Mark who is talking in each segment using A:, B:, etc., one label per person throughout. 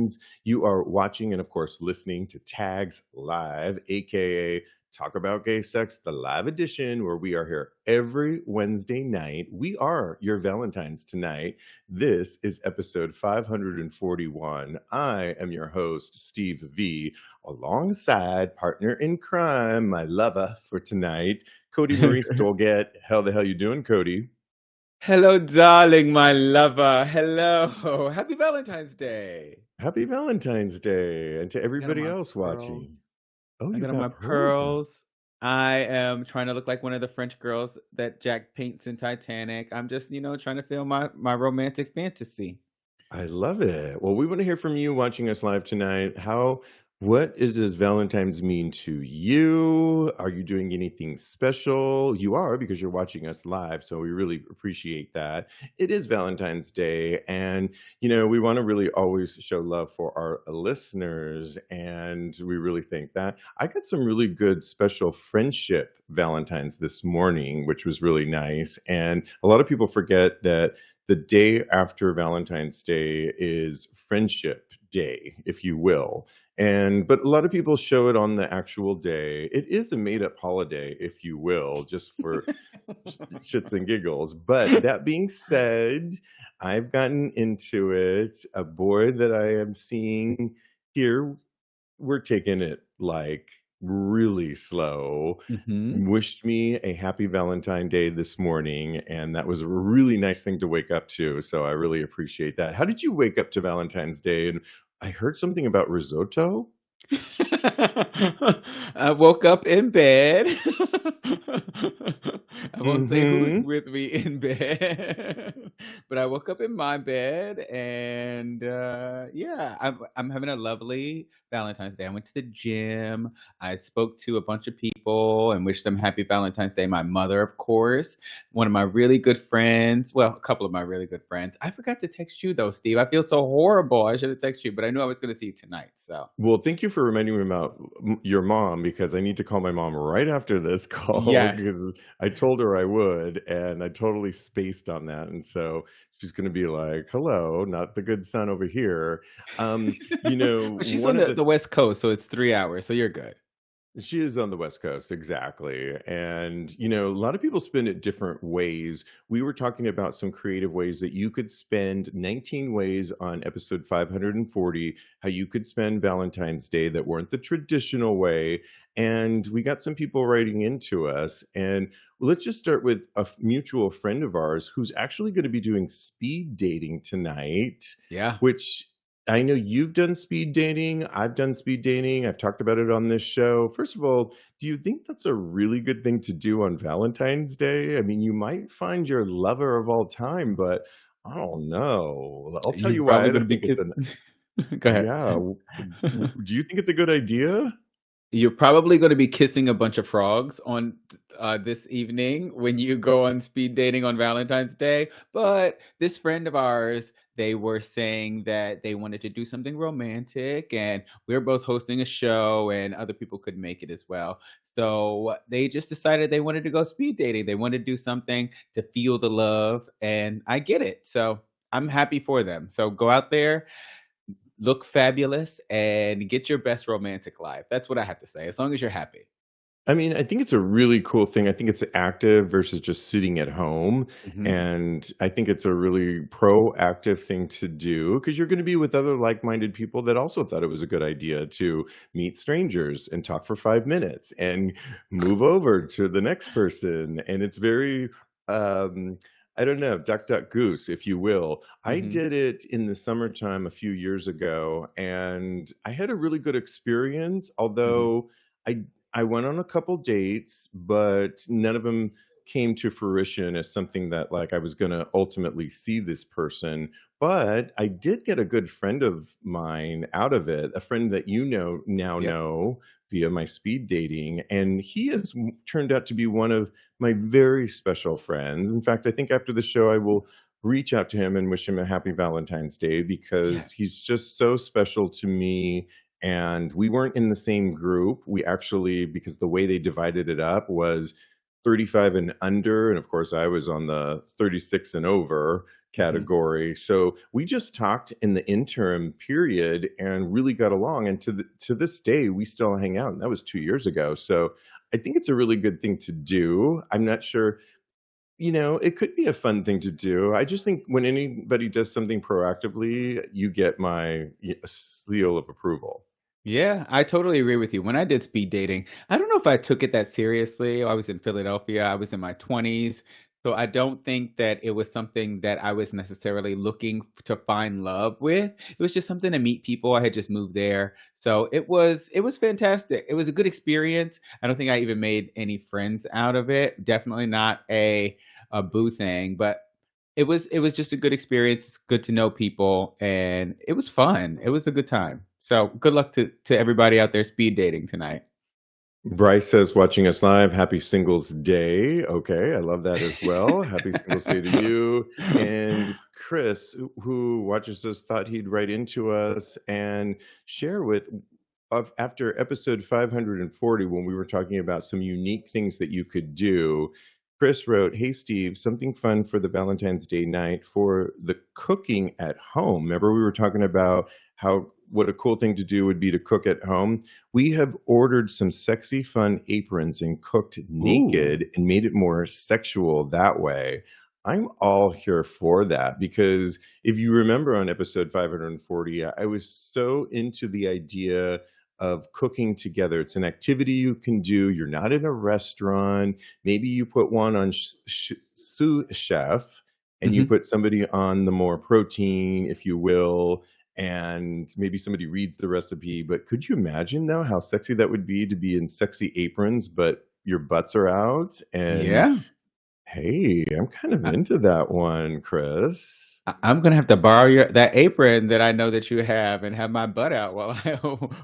A: means you are watching and, of course, listening to Tags Live, aka Talk About Gay Sex, the live edition, where we are here every Wednesday night. We are your Valentines tonight. This is episode 541. I am your host, Steve V, alongside partner in crime, my lover for tonight, Kodi Maurice Doggette. How the hell you doing, Kodi?
B: Hello, darling, my lover. Hello. Happy Valentine's Day.
A: Happy Valentine's Day, and to
B: I got on
A: everybody
B: my
A: else
B: pearls.
A: watching. Oh,
B: I
A: you
B: got on my
A: got pearls in.
B: pearls. I am trying to look like one of the French girls that Jack paints in Titanic. I'm just, trying to feel my romantic fantasy.
A: I love it. Well, we want to hear from you watching us live tonight. Does Valentine's mean to you? Are you doing anything special? You are, because you're watching us live, so we really appreciate that. It is Valentine's Day, and we want to really always show love for our listeners, and we really think that. I got some really good special friendship Valentines this morning, which was really nice. And a lot of people forget that the day after Valentine's Day is Friendship Day, if you will. But a lot of people show it on the actual day. It is a made-up holiday, if you will, just for shits and giggles. But that being said, I've gotten into it. A boy that I am seeing here, we're taking it like really slow, wished me a happy Valentine Day this morning, and that was a really nice thing to wake up to. So I really appreciate that. How did you wake up to Valentine's Day? And I heard something about risotto.
B: I woke up in bed. I won't say who's with me in bed, but I woke up in my bed, and I'm having a lovely Valentine's Day. I went to the gym. I spoke to a bunch of people and wished them happy Valentine's Day. My mother, of course, one of my really good friends. Well, a couple of my really good friends. I forgot to text you though, Steve. I feel so horrible. I should have texted you, but I knew I was going to see you tonight. So,
A: well, thank you for reminding me about your mom, because I need to call my mom right after this call,
B: yes.
A: because I told her I would, and I totally spaced on that. And so she's going to be like, hello, not the good son over here.
B: She's
A: one
B: on
A: of
B: the West Coast, so it's 3 hours, so you're good.
A: She is on the West Coast, exactly. And, a lot of people spend it different ways. We were talking about some creative ways that you could spend 19 ways on episode 540, how you could spend Valentine's Day that weren't the traditional way. And we got some people writing into us. And let's just start with a mutual friend of ours who's actually going to be doing speed dating tonight.
B: Yeah.
A: Which I know you've done speed dating. I've done speed dating. I've talked about it on this show. First of all, do you think that's a really good thing to do on Valentine's Day? I mean, you might find your lover of all time, but I don't know. I'll tell
B: You're
A: you why
B: probably
A: I don't
B: gonna be
A: think it's
B: kiss
A: an.
B: Go ahead.
A: Yeah. Do you think it's a good idea?
B: You're probably gonna be kissing a bunch of frogs on this evening when you go on speed dating on Valentine's Day. But this friend of ours, they were saying that they wanted to do something romantic, and we're both hosting a show, and other people could make it as well. So they just decided they wanted to go speed dating. They wanted to do something to feel the love, and I get it. So I'm happy for them. So go out there, look fabulous, and get your best romantic life. That's what I have to say, as long as you're happy.
A: I mean, I think it's a really cool thing. I think it's active versus just sitting at home.
B: Mhm.
A: And I think it's a really proactive thing to do, because you're going to be with other like-minded people that also thought it was a good idea to meet strangers and talk for 5 minutes and move over to the next person. And it's very, I don't know, duck, duck, goose, if you will. I
B: Mhm.
A: did it in the summertime a few years ago, and I had a really good experience,
B: Mhm.
A: although I went on a couple dates, but none of them came to fruition as something that, like, I was going to ultimately see this person. But I did get a good friend of mine out of it, a friend that now
B: Yep.
A: know via my speed dating, and he has turned out to be one of my very special friends. In fact, I think after the show, I will reach out to him and wish him a happy Valentine's Day, because
B: Yes.
A: he's just so special to me. And we weren't in the same group. We actually, because the way they divided it up was 35 and under, and of course I was on the 36 and over
B: Mhm.
A: category. So we just talked in the interim period and really got along. And to this day, we still hang out. And that was 2 years ago. So I think it's a really good thing to do. I'm not sure, it could be a fun thing to do. I just think when anybody does something proactively, you get my seal of approval.
B: Yeah, I totally agree with you. When I did speed dating, I don't know if I took it that seriously. I was in Philadelphia, I was in my 20s. So I don't think that it was something that I was necessarily looking to find love with. It was just something to meet people. I had just moved there. So it was fantastic. It was a good experience. I don't think I even made any friends out of it. Definitely not a boo thing, but it was just a good experience. It's good to know people, and it was fun. It was a good time. So, good luck to everybody out there speed dating tonight.
A: Bryce says, watching us live, happy Singles Day. Okay, I love that as well. Happy Singles Day to you. And Chris, who watches us, thought he'd write into us and share after episode 540, when we were talking about some unique things that you could do. Chris wrote, "Hey Steve, something fun for the Valentine's Day night for the cooking at home." Remember, we were talking about how what a cool thing to do would be to cook at home. We have ordered some sexy, fun aprons and cooked
B: Ooh.
A: naked and made it more sexual that way. I'm all here for that because if you remember on episode 540, I was so into the idea of cooking together. It's an activity you can do. You're not in a restaurant. Maybe you put one on sous chef and you
B: Mhm.
A: put somebody on the more protein, if you will, and maybe somebody reads the recipe. But could you imagine though how sexy that would be to be in sexy aprons, but your butts are out? And
B: Yeah.
A: hey, I'm kind of into that one, Chris.
B: I'm gonna have to borrow your that apron that I know that you have and have my butt out while I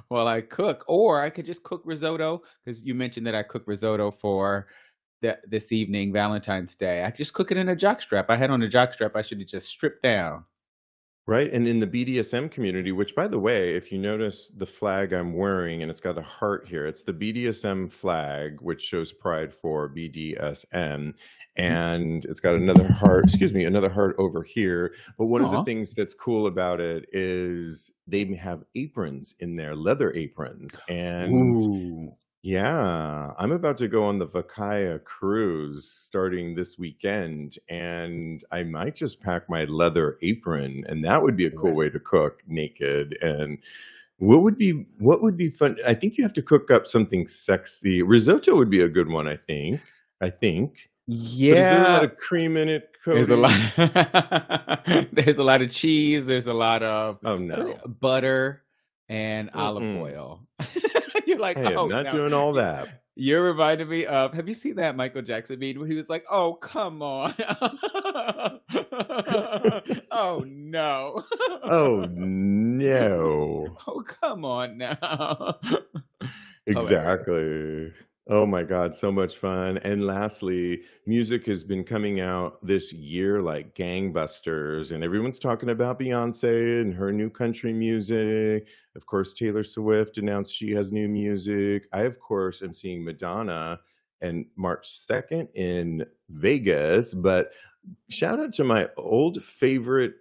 B: while I cook, or I could just cook risotto because you mentioned that I cook risotto for this evening, Valentine's Day. I just cook it in a jockstrap. I had on a jockstrap. I should have just stripped down.
A: Right, and in the BDSM community, which by the way, if you notice the flag I'm wearing and it's got a heart here, it's the BDSM flag, which shows pride for BDSM,
B: Mhm.
A: and it's got another heart, excuse me, another heart over here. But one of the
B: Aw.
A: things that's cool about it is they have aprons in there, leather aprons, and
B: Ooh.
A: yeah, I'm about to go on the Vakaya cruise starting this weekend, and I might just pack my leather apron, and that would be a
B: Do
A: cool
B: it.
A: way to cook naked. And what would be fun? I think you have to cook up something sexy. Risotto would be a good one, I think. I think. But is there a lot
B: Yeah,
A: of cream in it,
B: there's a lot
A: Cody?
B: there's a lot of cheese, there's a lot of
A: Oh
B: what are they
A: no.
B: butter and olive
A: Mm-mm.
B: oil. You're like,
A: I am
B: "Oh,
A: not
B: no."
A: doing all
B: You
A: that.
B: you're reminding me of have you seen that Michael Jackson meme where he was like, "Oh, come on." "Oh, no."
A: Oh no.
B: "Oh, come on now." Hilarious.
A: Exactly. Oh my god, so much fun. And lastly, music has been coming out this year like gangbusters, and everyone's talking about Beyoncé and her new country music. Of course, Taylor Swift announced she has new music. I, of course, am seeing Madonna and March 2nd in Vegas, but shout out to my old favorite,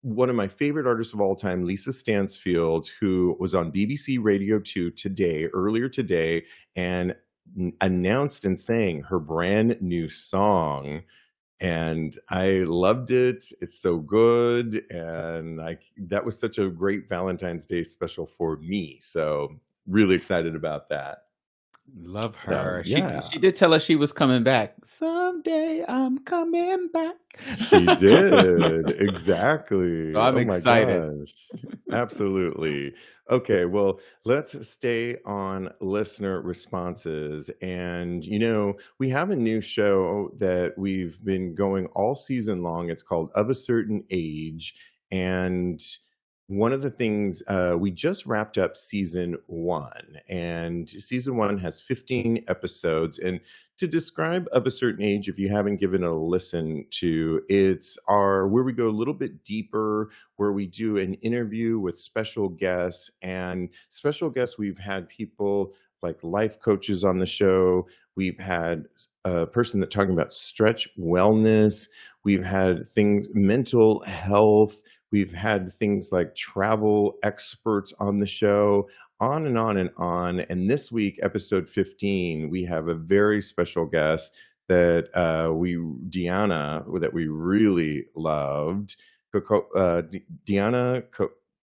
A: one of my favorite artists of all time, Lisa Stansfield, who was on BBC Radio 2 earlier today, and announced and sang her brand new song. And I loved it. It's so good. And that was such a great Valentine's Day special for me. So really excited about that.
B: Love
A: So
B: her.
A: yeah.
B: She did tell us she was coming back. "Someday I'm coming back."
A: She did,
B: So
A: exactly.
B: I'm
A: Oh my
B: excited.
A: gosh. Absolutely. Okay, well, let's stay on listener responses. And, we have a new show that we've been going all season long. It's called Of a Certain Age. And one of the things we just wrapped up season one, and season one has 15 episodes. And to describe Of a Certain Age, if you haven't given it a listen to, it's our where we go a little bit deeper, where we do an interview with special guests. And special guests, we've had people like life coaches on the show. We've had a person that talking about stretch wellness. We've had things, mental health. We've had things like travel experts on the show, on and on and on. And this week, episode 15, we have a very special guest that Deanna, that we really loved, Deanna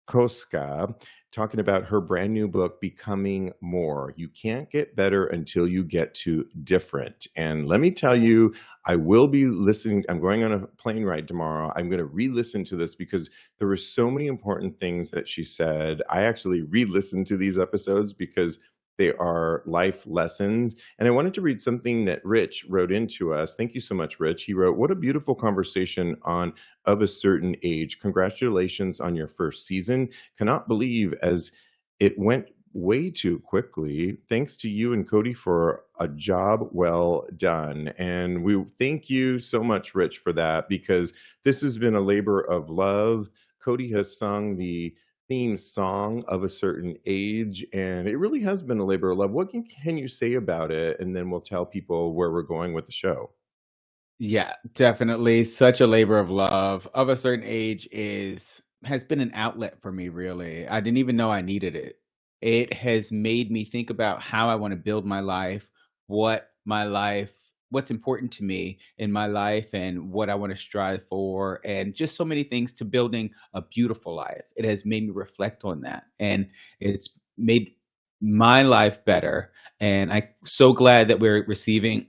A: Koska, talking about her brand new book, Becoming More. You can't get better until you get to different. And let me tell you, I will be listening. I'm going on a plane ride tomorrow. I'm going to re-listen to this because there were so many important things that she said. I actually re-listened to these episodes because they are life lessons. And I wanted to read something that Rich wrote into us. Thank you so much, Rich. He wrote, "What a beautiful conversation on Of a Certain Age. Congratulations on your first season. Cannot believe as it went way too quickly. Thanks to you and Cody for a job well done." And we thank you so much, Rich, for that, because this has been a labor of love. Cody has sung the theme song Of a Certain Age, and it really has been a labor of love. What can you say about it? And then we'll tell people where we're going with the show.
B: Yeah, definitely such a labor of love. Of a Certain Age is has been an outlet for me, really. I didn't even know I needed it. It has made me think about how I want to build my life, what my life what's important to me in my life and what I want to strive for and just so many things to building a beautiful life. It has made me reflect on that and it's made my life better and I'm so glad that we're receiving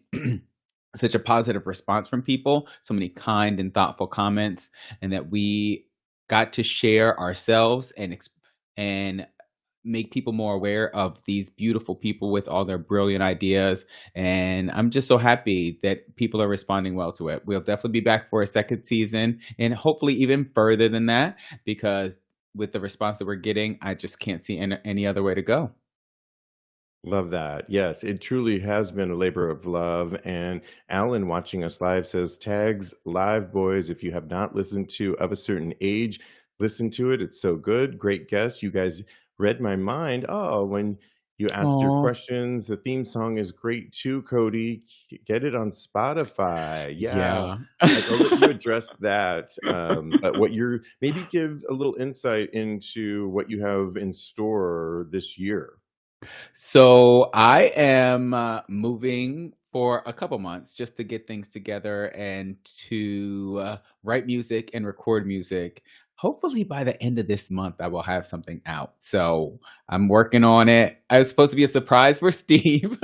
B: such a positive response from people, so many kind and thoughtful comments, and that we got to share ourselves and and make people more aware of these beautiful people with all their brilliant ideas. And I'm just so happy that people are responding well to it. We'll definitely be back for a second season and hopefully even further than that, because with the response that we're getting, I just can't see any other way to go.
A: Love that. Yes, it truly has been a labor of love. And Alan watching us live says, "Tags live, boys. If you have not listened to Of a Certain Age, listen to it. It's so good. Great guest. You guys read my mind. Oh, when you asked your
B: Oh,
A: questions, the theme song is great too, Cody. Get it on Spotify." Yeah.
B: yeah.
A: I'll let you address that. But what you're maybe give a little insight into what you have in store this year.
B: So I am moving for a couple months just to get things together and to write music and record music. Hopefully by the end of this month, I will have something out. So I'm working on it. I was supposed to be a surprise for Steve.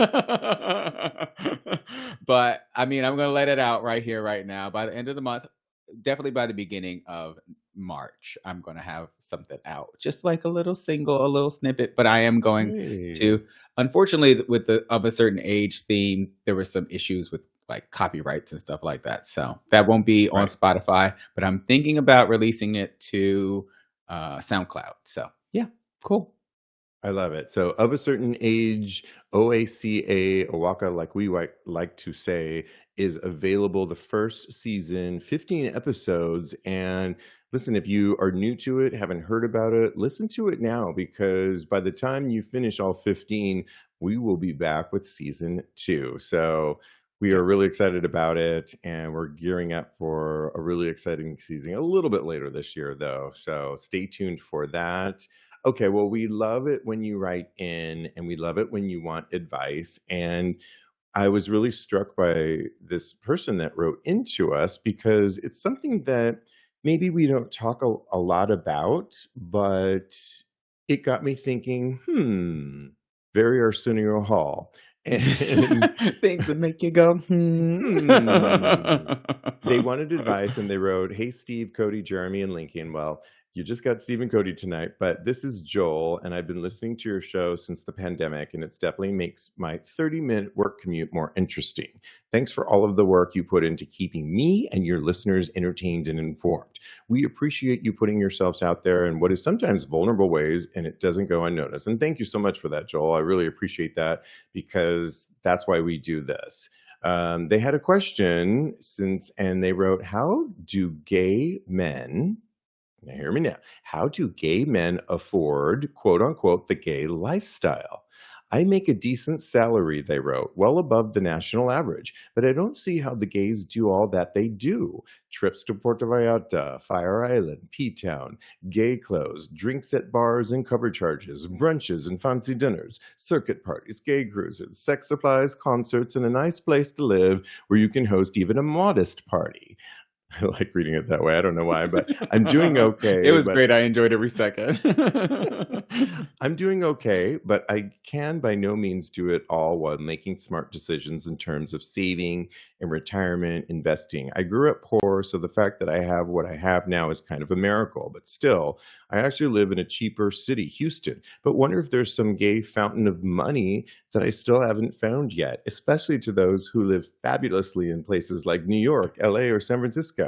B: But I mean, I'm going to let it out right here, right now. By the end of the month, definitely by the beginning of March, I'm going to have something out. Just like a little single, a little snippet. But I am going
A: Hey.
B: to, unfortunately, with the Of a Certain Age theme, there were some issues with like copyrights and stuff like that. So that won't be on
A: Right.
B: Spotify, but I'm thinking about releasing it to SoundCloud. So yeah, cool.
A: I love it. So, Of a Certain Age, OACA, Owaka, like we like to say, is available the first season, 15 episodes. And listen, if you are new to it, haven't heard about it, listen to it now because by the time you finish all 15, we will be back with season two. So, we
B: Yeah.
A: are really excited about it and we're gearing up for a really exciting season a little bit later this year, though. So, stay tuned for that. Okay, well, we love it when you write in and we love it when you want advice. And I was really struck by this person that wrote into us because it's something that maybe we don't talk a lot about, but it got me thinking, very Arsenio Hall. And
B: Things that make you go, hmm.
A: hmm, they wanted advice and they wrote, "Hey, Steve, Cody, Jeremy, and Lincoln. Well, You just got Steve and Cody tonight, but this is Joel, and I've been listening to your show since the pandemic, and it's definitely makes my 30-minute work commute more interesting. Thanks for all of the work you put into keeping me and your listeners entertained and informed. We appreciate you putting yourselves out there in what is sometimes vulnerable ways, and it doesn't go unnoticed. And thank you so much for that, Joel. I really appreciate that because that's why we do this. They had a question and they wrote, "How do gay men?" Now, hear me now. How do gay men afford, quote unquote, the gay lifestyle? I make a decent salary, they wrote, well above the national average, but I don't see how the gays do all that they do. Trips to Puerto Vallarta, Fire Island, P-Town, gay clothes, drinks at bars and cover charges, brunches and fancy dinners, circuit parties, gay cruises, sex supplies, concerts, and a nice place to live where you can host even a modest party. I like reading it that way. I don't know why, but I'm doing
B: It
A: okay.
B: was
A: But
B: great. I enjoyed every second.
A: I'm doing okay, but I can by no means do it all while making smart decisions in terms of saving and retirement investing. I grew up poor, so the fact that I have what I have now is kind of a miracle. But still, I actually live in a cheaper city, Houston. But wonder if there's some gay fountain of money that I still haven't found yet, especially to those who live fabulously in places like New York, LA, or San Francisco.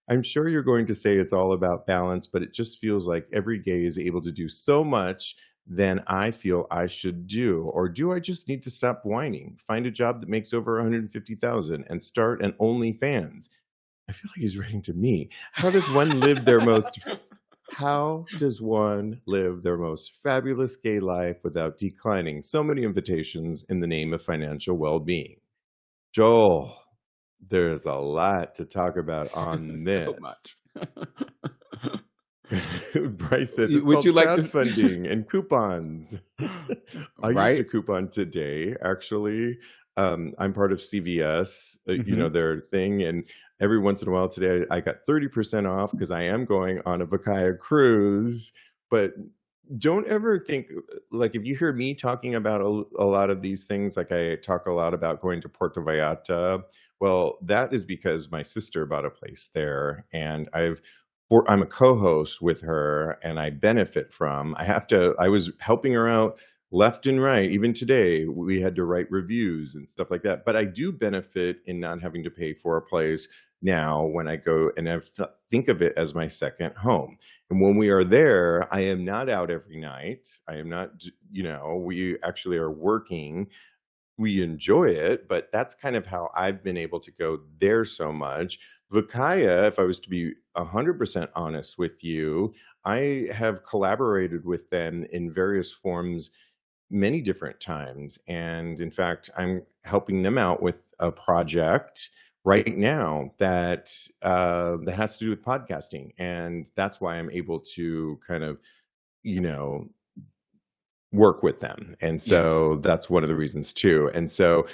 A: I'm sure you're going to say it's all about balance, but it just feels like every gay is able to do so much than I feel I should do. Or do I just need to stop whining, find a job that makes over 150,000 and start an OnlyFans? I feel like he's writing to me. How does one live their most fabulous gay life without declining so many invitations in the name of financial well-being? Joel, there's a lot to talk about on
B: So
A: this.
B: much.
A: Bryce said it's
B: Would
A: called
B: you like to?
A: crowdfunding and coupons. I used a
B: Right?
A: coupon today, actually. I'm part of CVS,
B: Hmm.
A: their thing. And every once in a while today, I got 30% off because I am going on a Vakaya cruise. But don't ever think, like, if you hear me talking about a lot of these things, like I talk a lot about going to Puerto Vallarta, well, that is because my sister bought a place there, and I'm a co-host with her, and I benefit from. I was helping her out left and right. Even today, we had to write reviews and stuff like that. But I do benefit in not having to pay for a place now when I go and think of it as my second home. And when we are there, I am not out every night. I am not, we actually are working. We enjoy it, but that's kind of how I've been able to go there so much. Vakaya, if I was to be 100% honest with you, I have collaborated with them in various forms many different times. And in fact, I'm helping them out with a project right now that has to do with podcasting. And that's why I'm able to kind of, you know, work with them. And
B: Yes.
A: so that's one of the reasons too. And so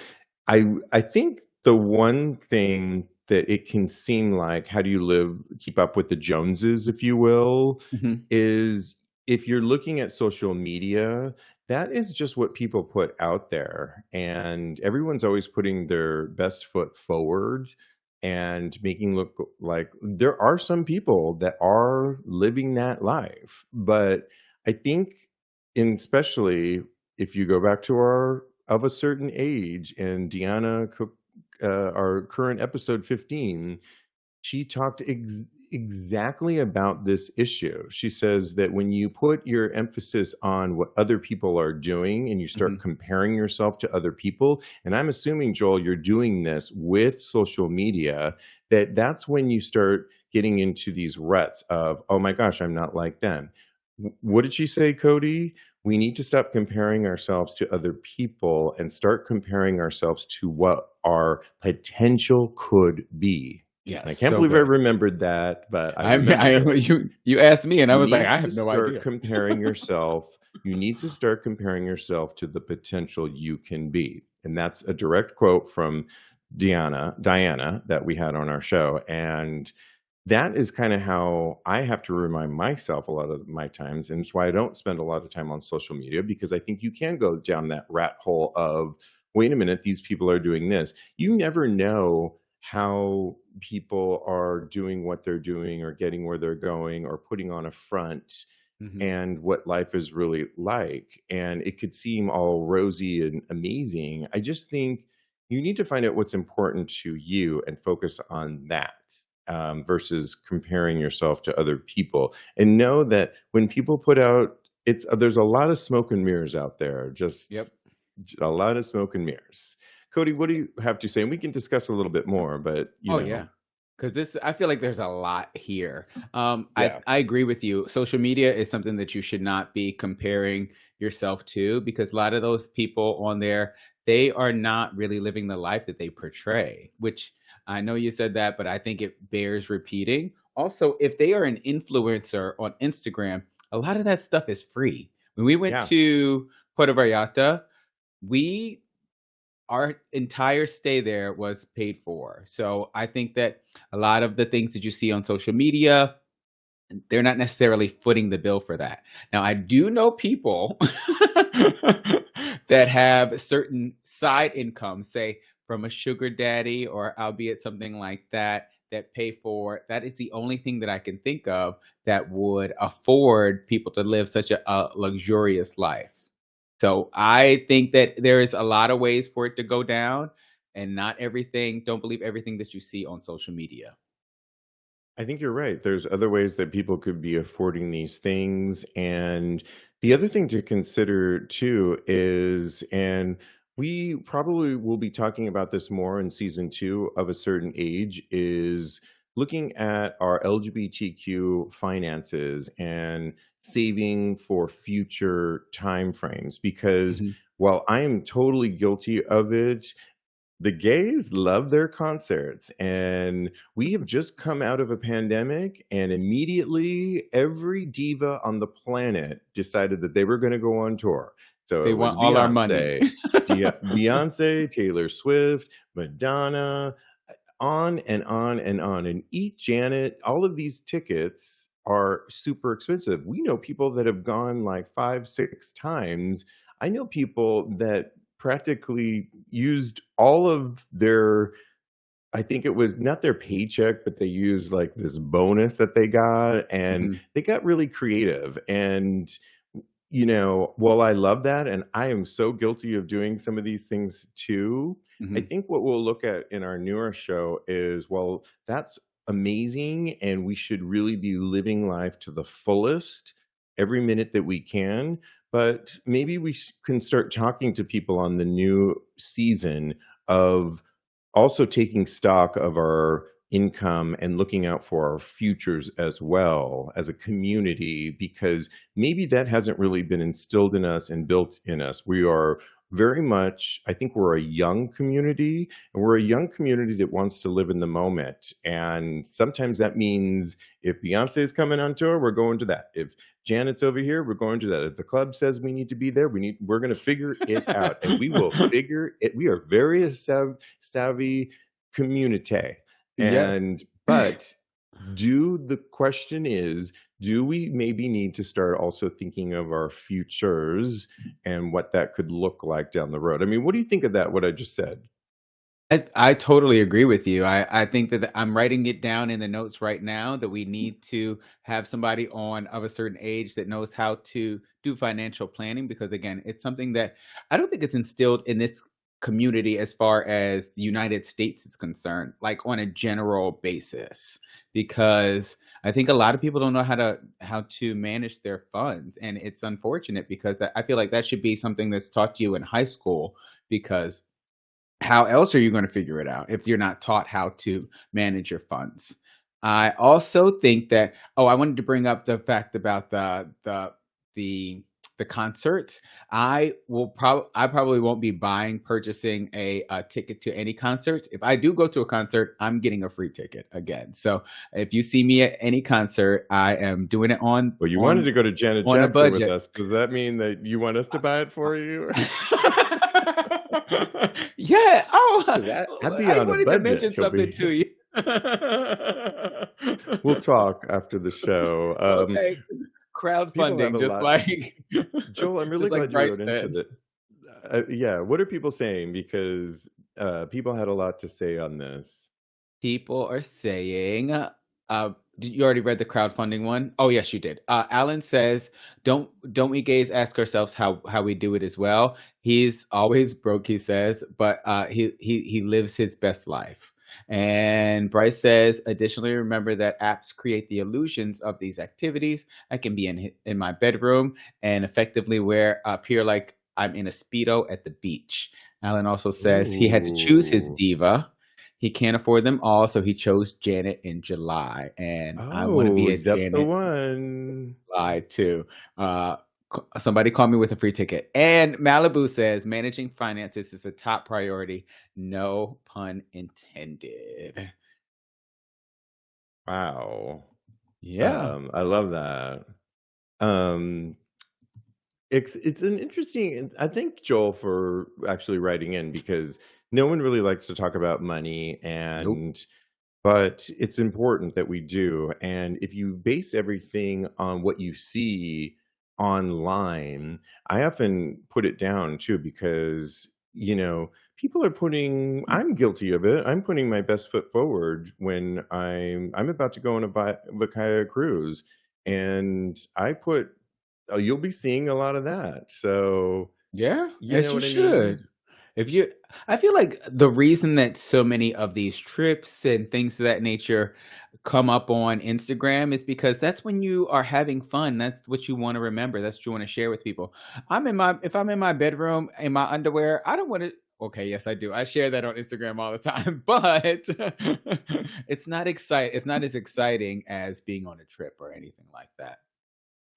A: I think the one thing that it can seem like, how do you keep up with the Joneses, if you will,
B: Hmm.
A: is if you're looking at social media, that is just what people put out there. And everyone's always putting their best foot forward and making look like there are some people that are living that life. But I think, and especially if you go back to our of a certain age, and our current episode 15, she talked exactly about this issue. She says that when you put your emphasis on what other people are doing and you start
B: Hmm.
A: comparing yourself to other people, and I'm assuming, Joel, you're doing this with social media, that's when you start getting into these ruts of, oh my gosh, I'm not like them. What did she say, Cody? We need to stop comparing ourselves to other people and start comparing ourselves to what our potential could be. And I
B: Yes.
A: can't
B: So
A: believe I
B: good.
A: remembered that, but I
B: I mean,
A: remembered it.
B: you asked me, and I
A: You
B: was like,
A: need
B: I
A: to
B: have no
A: start
B: idea.
A: comparing yourself. You need to start comparing yourself to the potential you can be. And that's a direct quote from Diana, that we had on our show. And that is kind of how I have to remind myself a lot of my times. And it's why I don't spend a lot of time on social media, because I think you can go down that rat hole of, wait a minute, these people are doing this. You never know. how people are doing what they're doing or getting where they're going or putting on a front
B: Mhm.
A: and what life is really like. And it could seem all rosy and amazing. I just think you need to find out what's important to you and focus on that versus comparing yourself to other people. And know that when people put out, there's a lot of smoke and mirrors out there.
B: Yep.
A: A lot of smoke and mirrors. Cody, what do you have to say? And we can discuss a little bit more, but
B: Oh, yeah. Because this I feel like there's a lot here. I
A: yeah,
B: I agree with you. Social media is something that you should not be comparing yourself to because a lot of those people on there, they are not really living the life that they portray, which I know you said that, but I think it bears repeating. Also, if they are an influencer on Instagram, a lot of that stuff is free. When we went
A: yeah.
B: to Puerto Vallarta, we our entire stay there was paid for. So I think that a lot of the things that you see on social media, they're not necessarily footing the bill for that. Now, I do know people that have certain side incomes, say from a sugar daddy or albeit something like that, that pay for that is the only thing that I can think of that would afford people to live such a luxurious life. So I think that there is a lot of ways for it to go down, and not everything, don't believe everything that you see on social media.
A: I think you're right. There's other ways that people could be affording these things. And the other thing to consider too is, and we probably will be talking about this more in season two of A Certain Age, is looking at our LGBTQ finances and saving for future time frames. Because
B: Mhm.
A: while I am totally guilty of it, the gays love their concerts, and we have just come out of a pandemic, and immediately every diva on the planet decided that they were going to go on tour. So
B: They
A: it was
B: want all our money.
A: Beyonce, Taylor Swift, Madonna, on and on and on. And Eat Janet, all of these tickets are super expensive. We know people that have gone like five, six times. I know people that practically used all of their, I think it was not their paycheck, but they used like this bonus that they got, and
B: Mhm,
A: they got really creative. And while I love that, and I am so guilty of doing some of these things too, I
B: mhm.
A: think what we'll look at in our newer show is, well, that's amazing, and we should really be living life to the fullest every minute that we can. But maybe can start talking to people on the new season of also taking stock of our income and looking out for our futures as well as a community, because maybe that hasn't really been instilled in us and built in us. We are very much, I think we're a young community, and we're a young community that wants to live in the moment. And sometimes that means if Beyonce is coming on tour, we're going to that. If Janet's over here, we're going to that. If the club says we need to be there, we're going to figure it out, and we will figure it. We are very savvy community.
B: Yes.
A: And but do the question is, do we maybe need to start also thinking of our futures and what that could look like down the road? I mean, what do you think of that, what I just said?
B: I totally agree with you. I think that I'm writing it down in the notes right now that we need to have somebody on of a certain age that knows how to do financial planning because again, it's something that I don't think it's instilled in this community as far as the United States is concerned, like on a general basis. Because I think a lot of people don't know how to manage their funds. And it's unfortunate because I feel like that should be something that's taught to you in high school because how else are you gonna figure it out if you're not taught how to manage your funds? I also think that I wanted to bring up the fact about the the concerts. I probably won't be purchasing a ticket to any concerts. If I do go to a concert, I'm getting a free ticket again. So, if you see me at any concert, I am doing it on
A: Well, you wanted
B: on
A: to go to Janet
B: on a
A: Jackson with
B: budget.
A: us. Does that mean that you want us to buy it for you?
B: Yeah. Oh,
A: Because I'd be
B: I
A: on a
B: wanted to
A: budget
B: mention
A: over
B: something
A: here.
B: to you.
A: We'll talk after the show.
B: Okay.
A: People have
B: Crowdfunding,
A: a lot. Joel, I'm really
B: just like
A: glad you
B: Bryce
A: wrote into
B: said.
A: that. Yeah, what are people saying? Because people had a lot to say on this.
B: People are saying, you already read the crowdfunding one? Oh, yes, you did. Alan says, don't we gays ask ourselves how we do it as well? He's always broke, he says, but he lives his best life. And Bryce says, additionally, remember that apps create the illusions of these activities. I can be in my bedroom and effectively appear like I'm in a speedo at the beach. Alan also says he had to choose his
A: Ooh.
B: diva. He can't afford them all, so he chose Janet in July, and I wanna be
A: Oh,
B: a
A: that's the
B: Janet
A: one.
B: July too. Somebody call me with a free ticket. And Malibu says, "Managing finances is a top priority." No pun intended.
A: Wow.
B: Yeah.
A: I love that. Um, it's an interesting and I thank Joel for actually writing in because no one really likes to talk about money
B: Nope.
A: and but it's important that we do. And if you base everything on what you see online, I often put it down too because, people are putting I'm guilty of it. I'm putting my best foot forward when I'm about to go on a Vakaya cruise and I put you'll be seeing a lot of that. So,
B: Yeah,
A: you
B: as
A: know
B: you
A: what I mean?
B: should. If you I feel like the reason that so many of these trips and things of that nature come up on Instagram is because that's when you are having fun. That's what you want to remember. That's what you want to share with people. If I'm in my bedroom in my underwear, I don't want to okay, yes I do. I share that on Instagram all the time, but it's not as exciting as being on a trip or anything like that.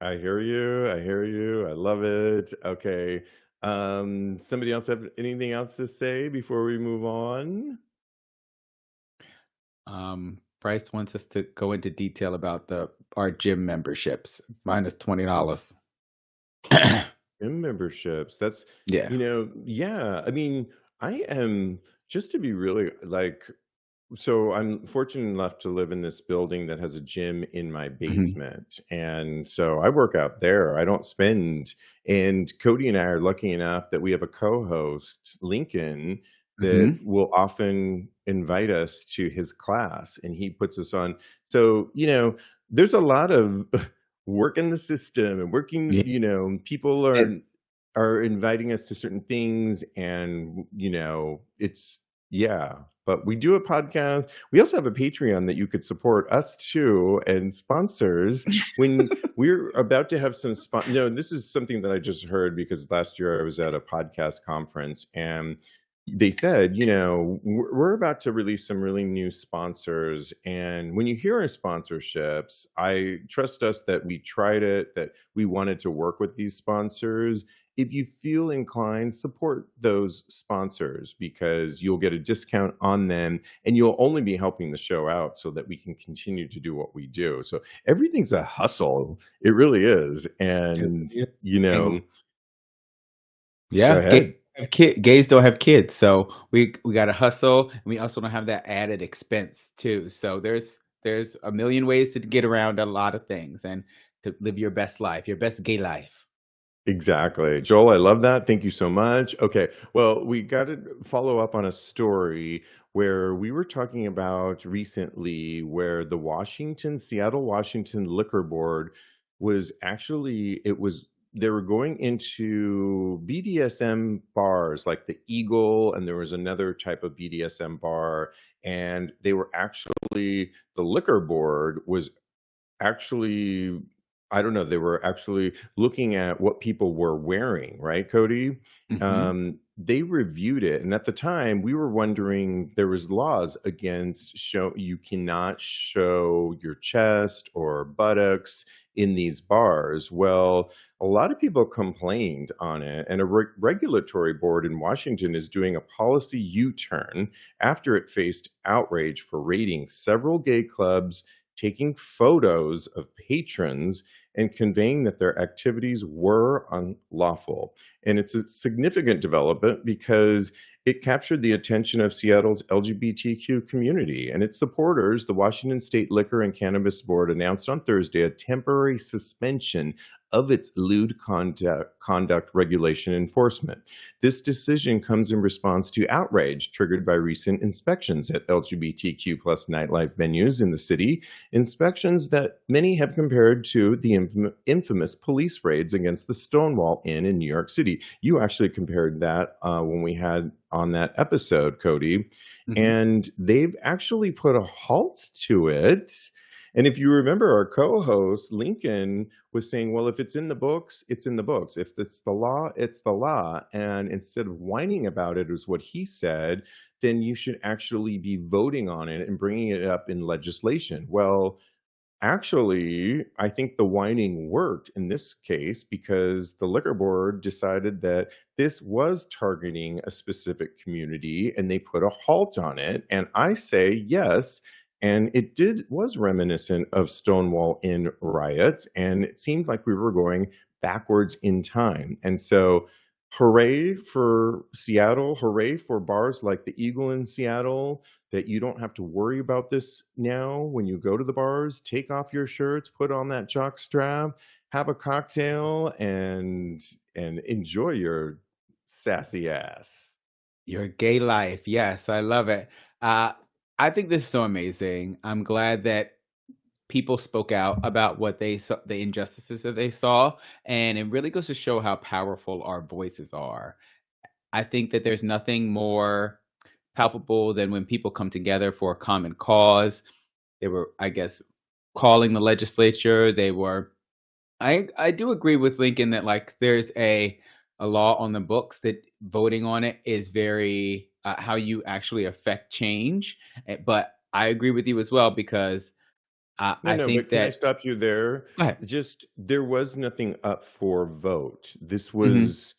A: I hear you. I hear you. I love it. Okay. Somebody else have anything else to say before we move on?
B: Bryce wants us to go into detail about the our gym memberships. Mine is $20.
A: Gym memberships. That's,
B: Yeah.
A: yeah. I mean, I am just to be really like so I'm fortunate enough to live in this building that has a gym in my
B: Mhm.
A: basement. And so I work out there. I don't spend and Cody and I are lucky enough that we have a co-host, Lincoln, that
B: Mhm.
A: will often invite us to his class and he puts us on. So, there's a lot of work in the system and working,
B: Yeah.
A: people
B: And
A: are inviting us to certain things and it's yeah, but we do a podcast. We also have a Patreon that you could support us too and sponsors when we're about to have some no, this is something that I just heard because last year I was at a podcast conference and they said, we're about to release some really new sponsors. And when you hear our sponsorships, I trust us that we tried it, that we wanted to work with these sponsors. If you feel inclined, support those sponsors because you'll get a discount on them and you'll only be helping the show out so that we can continue to do what we do. So everything's a hustle. It really is. And,
B: yeah.
A: you
B: And
A: know, go
B: yeah,
A: ahead.
B: gays don't have kids, so we gotta hustle, and we also don't have that added expense too. So there's a million ways to get around a lot of things and to live your best life, your best gay life.
A: Exactly. Joel, I love that. Thank you so much. Okay. Well, we got to follow up on a story where we were talking about recently where the Seattle, Washington Liquor Board was actually, they were going into BDSM bars like the Eagle, and there was another type of BDSM bar. And they were actually, the liquor board was actually I don't know, they were actually looking at what people were wearing, right, Cody?
B: Mhm.
A: They reviewed it, and at the time, we were wondering there was laws against you cannot show your chest or buttocks in these bars. Well, a lot of people complained on it, and a regulatory board in Washington is doing a policy U-turn after it faced outrage for raiding several gay clubs, taking photos of patrons and conveying that their activities were unlawful. And it's a significant development because it captured the attention of Seattle's LGBTQ community and its supporters. The Washington State Liquor and Cannabis Board announced on Thursday a temporary suspension of its lewd conduct regulation enforcement. This decision comes in response to outrage triggered by recent inspections at LGBTQ plus nightlife venues in the city, inspections that many have compared to the infamous police raids against the Stonewall Inn in New York City. You actually compared that when we had on that episode, Cody,
B: Mhm.
A: and they've actually put a halt to it. And if you remember, our co-host Lincoln was saying, well, if it's in the books, it's in the books. If it's the law, it's the law. And instead of whining about it, is what he said, then you should actually be voting on it and bringing it up in legislation. Well, actually, I think the whining worked in this case because the liquor board decided that this was targeting a specific community and they put a halt on it. And I say yes. And it was reminiscent of Stonewall Inn riots. And it seemed like we were going backwards in time. And so, hooray for Seattle. Hooray for bars like the Eagle in Seattle, that you don't have to worry about this now when you go to the bars. Take off your shirts, put on that jock strap, have a cocktail, and enjoy your sassy ass.
B: Your gay life. Yes, I love it. Uh, I think this is so amazing. I'm glad that people spoke out about what they saw, the injustices that they saw, and it really goes to show how powerful our voices are. I think that there's nothing more palpable than when people come together for a common cause. They were, I guess, calling the legislature. They were I do agree with Lincoln that, like, there's a law on the books that voting on it is very, how you actually affect change, but I agree with you as well because,
A: No,
B: I
A: no,
B: think
A: but can I
B: that
A: stop you there?
B: Go ahead.
A: Just there was nothing up for vote. This
B: Mhm,
A: was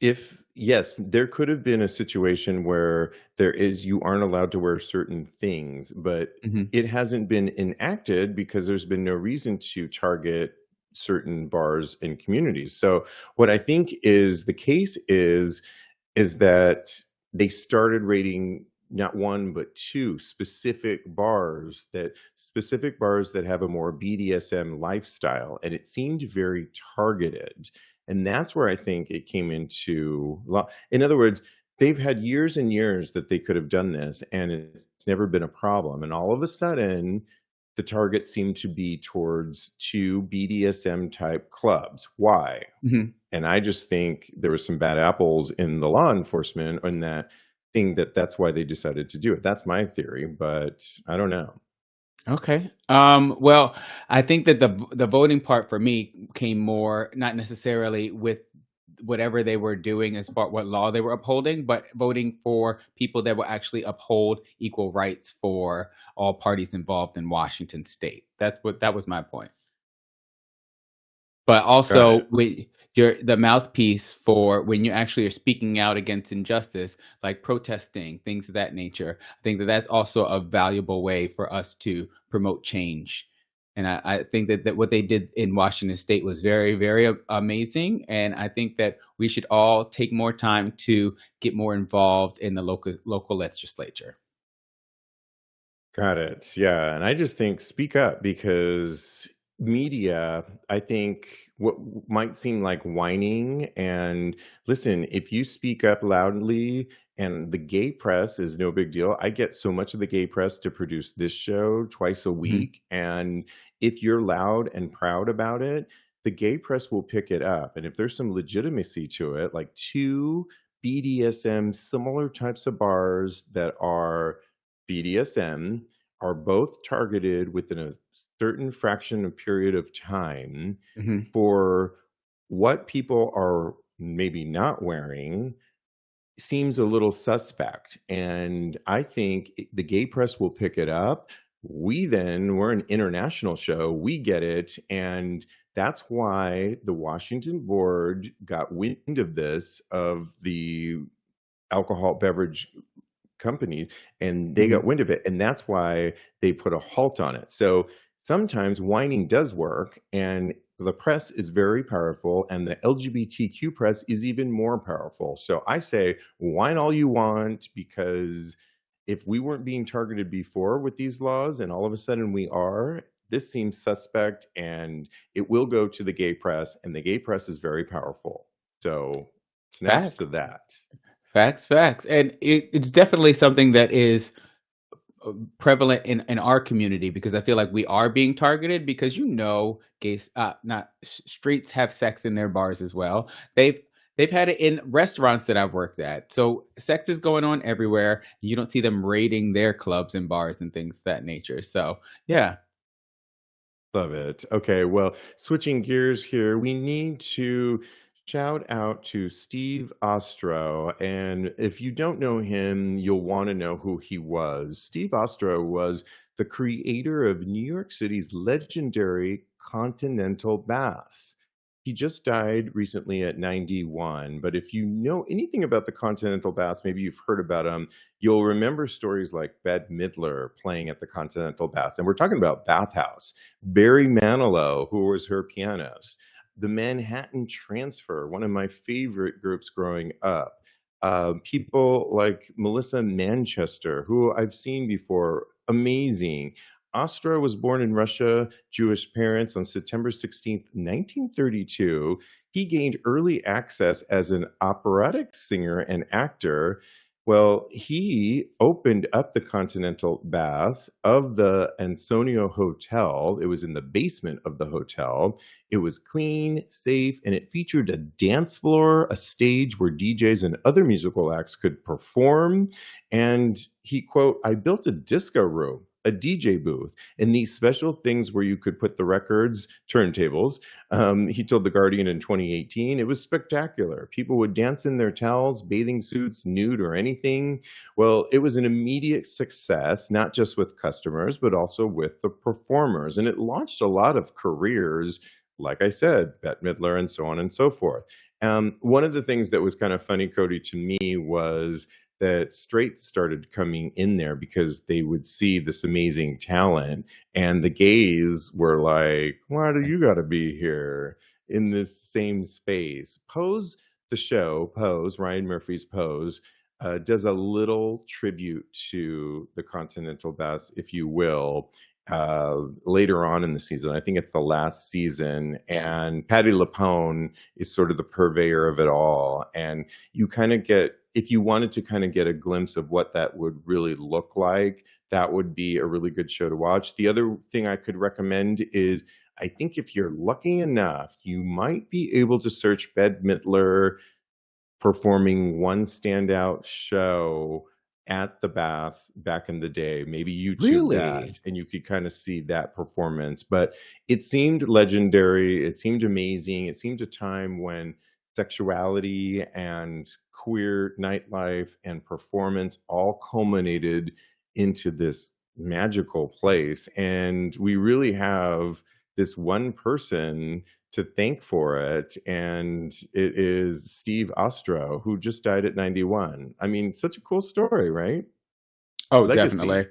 A: If yes, there could have been a situation where you aren't allowed to wear certain things, but
B: mhm,
A: it hasn't been enacted because there's been no reason to target certain bars and communities. So what I think is the case is that they started rating not one but two specific bars that have a more BDSM lifestyle, and it seemed very targeted. And that's where I think it came into law. In other words, they've had years and years that they could have done this, and it's never been a problem. And all of a sudden, the target seemed to be towards two BDSM type clubs. Why?
B: mhm.
A: And I just think there was some bad apples in the law enforcement on that thing, that's why they decided to do it. That's my theory, but I don't know.
B: Okay. Well, I think that the voting part for me came more not necessarily with whatever they were doing as far what law they were upholding, but voting for people that will actually uphold equal rights for all parties involved in Washington State. That was my point. But
A: Got
B: also
A: it.
B: with you're the mouthpiece for when you actually are speaking out against injustice, like protesting, things of that nature. I think that that's also a valuable way for us to promote change. And I think that what they did in Washington State was very, very amazing. And I think that we should all take more time to get more involved in the local legislature.
A: Got it. Yeah, and I just think speak up because media, I think what might seem like whining, and listen, if you speak up loudly, and the gay press is no big deal. I get so much of the gay press to produce this show twice a
B: Mhm,
A: week, and if you're loud and proud about it, the gay press will pick it up. And if there's some legitimacy to it, like two BDSM similar types of bars that are BDSM are both targeted within a certain fraction of period of time
B: mhm,
A: for what people are maybe not wearing seems a little suspect. And I think the gay press will pick it up. We're an international show, we get it. And that's why the Washington board got wind of this, of the alcohol beverage companies, and they
B: mhm.
A: got wind of it, and that's why they put a halt on it. So sometimes whining does work, and the press is very powerful, and the LGBTQ press is even more powerful. So I say whine all you want, because if we weren't being targeted before with these laws and all of a sudden we are, this seems suspect, and it will go to the gay press, and the gay press is very powerful. So, snaps to
B: Facts.
A: that.
B: Facts, facts. And it's definitely something that is prevalent in our community because I feel like we are being targeted because gays not streets have sex in their bars as well. They've had it in restaurants that I've worked at. So sex is going on everywhere. You don't see them raiding their clubs and bars and things of that nature. So yeah.
A: Love it. Okay, well, switching gears here, we need to shout out to Steve Ostrow. And if you don't know him, you'll want to know who he was. Steve Ostrow was the creator of New York City's legendary Continental Baths. He just died recently at 91. But if you know anything about the Continental Baths, maybe you've heard about them, you'll remember stories like Bette Midler playing at the Continental Baths. And we're talking about Bathhouse. Barry Manilow, who was her pianist, the Manhattan Transfer, one of my favorite groups growing up. People like Melissa Manchester, who I've seen before, amazing. Ostrow was born in Russia, Jewish parents, on September 16th, 1932. He gained early access as an operatic singer and actor. Well, he opened up the Continental Baths of the Ansonio Hotel. It was in the basement of the hotel. It was clean, safe, and it featured a dance floor, a stage where DJs and other musical acts could perform. And he, quote, I built a disco room, a DJ booth, and these special things where you could put the records, turntables. He told The Guardian in 2018, it was spectacular. People would dance in their towels, bathing suits, nude, or anything. Well, it was an immediate success, not just with customers, but also with the performers. And it launched a lot of careers, like I said, Bette Midler and so on and so forth. One of the things that was kind of funny, Cody, to me was that straights started coming in there because they would see this amazing talent, and the gays were like, why do you got to be here in this same space? Pose, the show Pose, Ryan Murphy's Pose, does a little tribute to the Continental Baths, if you will, later on in the season. I think it's the last season, and Patty LuPone is sort of the purveyor of it all. And you kind of get, if you wanted to kind of get a glimpse of what that would really look like, that would be a really good show to watch. The other thing I could recommend is, I think if you're lucky enough, you might be able to search Bette Midler performing one standout show at the Baths back in the day. Maybe YouTube
B: Really?
A: that, and you could kind of see that performance. But it seemed legendary. It seemed amazing. It seemed a time when sexuality and queer nightlife and performance all culminated into this magical place. And we really have this one person to thank for it, and it is Steve Ostrow, who just died at 91. I mean, such a cool story, right?
B: Oh,
A: Legacy.
B: definitely.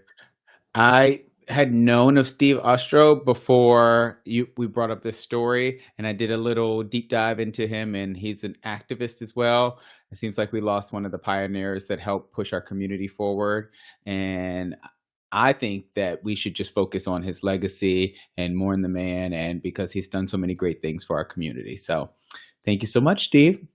B: I had known of Steve Ostrow before we brought up this story, and I did a little deep dive into him, and he's an activist as well. It seems like we lost one of the pioneers that helped push our community forward, and I think that we should just focus on his legacy and mourn the man, and because he's done so many great things for our community. So, thank you so much, Steve.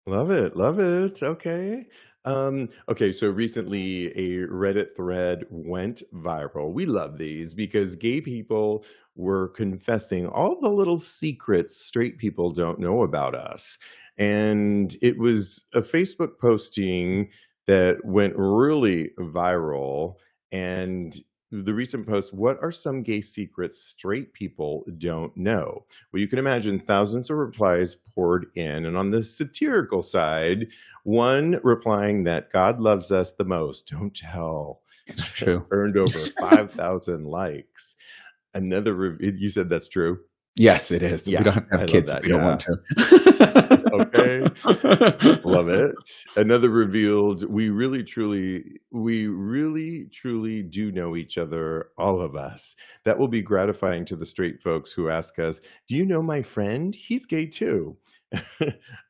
A: Love it, love it. Okay. Okay, so recently a Reddit thread went viral. We love these because gay people were confessing all the little secrets straight people don't know about us. And it was a Facebook posting that went really viral. And the recent post, what are some gay secrets straight people don't know? Well, you can imagine thousands of replies poured in. And on the satirical side, one replying that God loves us the most, don't tell,
B: It's true.
A: earned over 5,000 likes. Another, you said that's true?
B: Yes, it is. We
A: Yeah,
B: don't have to
A: I
B: have
A: love
B: kids if
A: that.
B: we don't
A: Yeah.
B: want to.
A: Okay. Love it. Another revealed, we really, truly do know each other, all of us. That will be gratifying to the straight folks who ask us, do you know my friend? He's gay too.